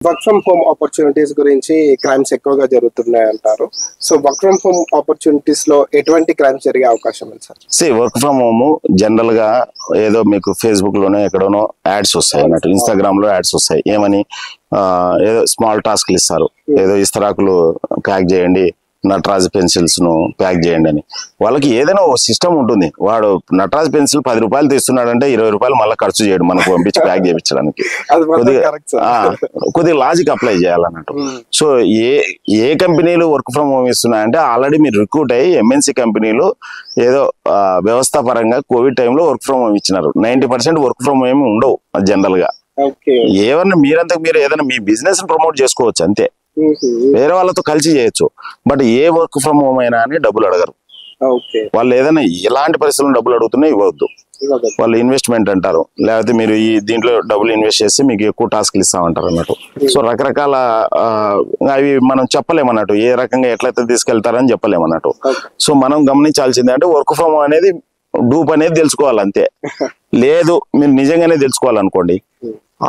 Work from home opportunities గురించి crimes ఎక్కువగా జరుగుతున్నాయి అంటారు. So work from home opportunities లో ఎటువంటి క్రైమ్స్ జరిగే అవకాశం ఉంది sir? Work from home general గా ఏదో మీకు ఫేస్బుక్ లోనో ఎక్కడోనో యాడ్స్ వస్తాయి అన్నట్టు, ఇన్స్టాగ్రామ్ లో యాడ్స్ వస్తాయి. ఏమని ఏదో స్మాల్ టాస్క్లు ఇస్తారు, ఏదో ఇస్తరాకులు ప్యాక్ చేయండి, నటరాజ్ పెన్సిల్స్ ను ప్యాక్ చేయండి అని. వాళ్ళకి ఏదైనా ఒక సిస్టమ్ ఉంటుంది. వాడు నటరాజ్ పెన్సిల్ 10 రూపాయలు తీస్తున్నాడంటే 20 రూపాయలు మళ్ళీ ఖర్చు చేయడు మనకు పంపించి ప్యాక్ చేయించడానికి. కొద్దిగా లాజిక్ అప్లై చేయాలన్నట్టు. సో ఏ కంపెనీలు వర్క్ ఫ్రమ్ హోమ్ ఇస్తున్నాయంటే ఆల్రెడీ మీరు రిక్రూట్ అయ్యి ఎంఎన్సీ కంపెనీలు ఏదో వ్యవస్థ పరంగా కోవిడ్ టైంలో వర్క్ ఫ్రమ్ హోమ్ ఇచ్చినారు. 90% వర్క్ ఫ్రమ్ హోమ్ ఉండవు జనరల్ గా. ఏమన్నా మీరంతకు మీరు ఏదైనా మీ బిజినెస్ ప్రమోట్ చేసుకోవచ్చు అంతే, వేరే వాళ్ళతో కలిసి చేయొచ్చు. But A work from home అయినా అని డబ్బులు అడగరు వాళ్ళు. ఏదైనా ఎలాంటి పరిస్థితుల్లో డబ్బులు అడుగుతున్నా ఇవ్వద్దు. వాళ్ళు ఇన్వెస్ట్మెంట్ అంటారు, లేకపోతే మీరు ఈ దీంట్లో డబ్బులు ఇన్వెస్ట్ చేస్తే మీకు ఎక్కువ టాస్క్లు ఇస్తామంటారు అన్నట్టు. సో రకరకాల అవి మనం చెప్పలేమన్నట్టు, ఏ రకంగా ఎట్లయితే తీసుకెళ్తారని చెప్పలేమన్నట్టు. సో మనం గమనించాల్సింది అంటే వర్క్ ఫ్రమ్ హోమ్ అనేది డూప్ అనేది తెలుసుకోవాలి అంతే. లేదు మీరు నిజంగానే తెలుసుకోవాలనుకోండి,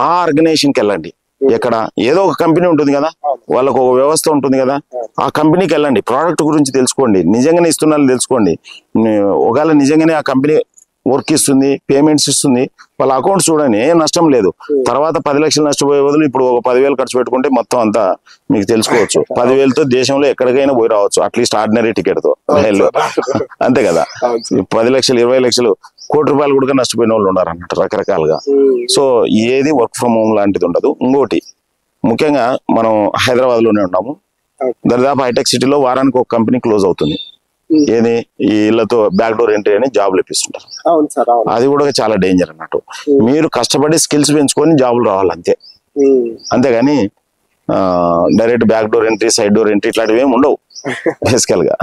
ఆ ఆర్గనైజేషన్కి వెళ్ళండి. ఎక్కడ ఏదో ఒక కంపెనీ ఉంటుంది కదా, వాళ్ళకు ఒక వ్యవస్థ ఉంటుంది కదా, ఆ కంపెనీకి వెళ్ళండి, ప్రోడక్ట్ గురించి తెలుసుకోండి, నిజంగానే ఇస్తున్నారు తెలుసుకోండి. ఒకవేళ నిజంగానే ఆ కంపెనీ వర్క్ ఇస్తుంది, పేమెంట్స్ ఇస్తుంది, వాళ్ళ అకౌంట్ చూడండి, ఏం నష్టం లేదు. తర్వాత 10 లక్షలు నష్టపోయే బదులు ఇప్పుడు ఒక 10,000 ఖర్చు పెట్టుకుంటే మొత్తం అంతా మీకు తెలుసుకోవచ్చు. 10,000తో దేశంలో ఎక్కడికైనా పోయి రావచ్చు, అట్లీస్ట్ ఆర్డినరీ టికెట్ తో రైల్లో. అంతే కదా, 10 లక్షలు 20 లక్షలు కోటి రూపాయలు కూడా నష్టపోయిన వాళ్ళు ఉన్నారు అన్నట్టు రకరకాలుగా. సో ఏది వర్క్ ఫ్రమ్ హోమ్ లాంటిది ఉండదు. ఇంకోటి ముఖ్యంగా మనం హైదరాబాద్ లోనే ఉన్నాము. దరిదాపు హైటెక్ సిటీలో వారానికి ఒక కంపెనీ క్లోజ్ అవుతుంది. ఏది ఈ ఇళ్లతో బ్యాక్ డోర్ ఎంట్రీ అని జాబ్లు ఇప్పిస్తుంటారు. అది కూడా చాలా డేంజర్ అన్నట్టు. మీరు కష్టపడి స్కిల్స్ పెంచుకొని జాబులు రావాలి అంతే. అంతేగాని direct back door entry, side door entry ఇట్లాంటివి ఏమి ఉండవు బేసికల్ గా.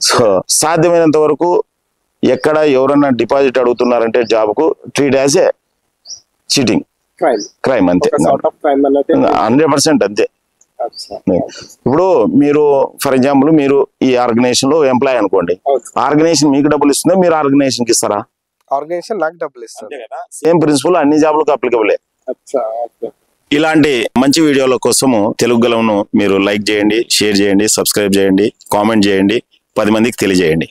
సో సాధ్యమైనంత వరకు ఎక్కడ ఎవరన్నా డిపాజిట్ అడుగుతున్నారంటే జాబ్ కు treat as a cheating, crime అంతే, 100% అంతే. ఇప్పుడు మీరు ఫర్ ఎగ్జాంపుల్ మీరు ఈ ఆర్గనైజేషన్ లో ఎంప్లాయ్ అనుకోండి, ఆర్గనైజేషన్ మీకు డబ్బులు ఇస్తుందా, మీరు ఆర్గనైజేషన్ కి ఇస్తారా? ఆర్గనైజేషన్ నాకు డబ్బులు ఇస్తుంది. సేమ్ ప్రిన్సిపల్ అన్ని జాబ్లకు అప్లికబులే. ఇలాంటి మంచి వీడియోల కోసము తెలుగు గలంను మీరు లైక్ చేయండి, షేర్ చేయండి, సబ్స్క్రైబ్ చేయండి, కామెంట్ చేయండి, 10 మందికి తెలియజేయండి.